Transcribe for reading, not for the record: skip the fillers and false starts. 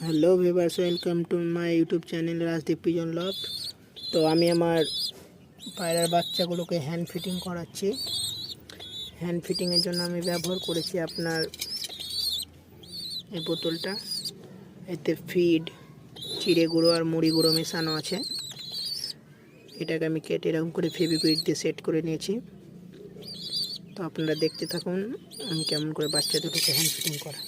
Hello viewers, welcome to my YouTube channel Rajdeep pigeon loft. তো আমি আমার পায়রার বাচ্চাগুলোকে হ্যান্ড ফিটিং করাচ্ছি। হ্যান্ড ফিটিংয়ের জন্য আমি ব্যবহার করেছি আপনার এই বোতলটা। এতে ফিড, চিড়ে গুঁড়ো আর মুড়ি গুঁড়ো মেশানো আছে। এটাকে আমি কেটে এরকম করে ফেভিকুইক দিয়ে সেট করে নিয়েছি। তো আপনারা দেখতে থাকুন আমি কেমন করে বাচ্চা দুটোকে হ্যান্ড ফিটিং করা।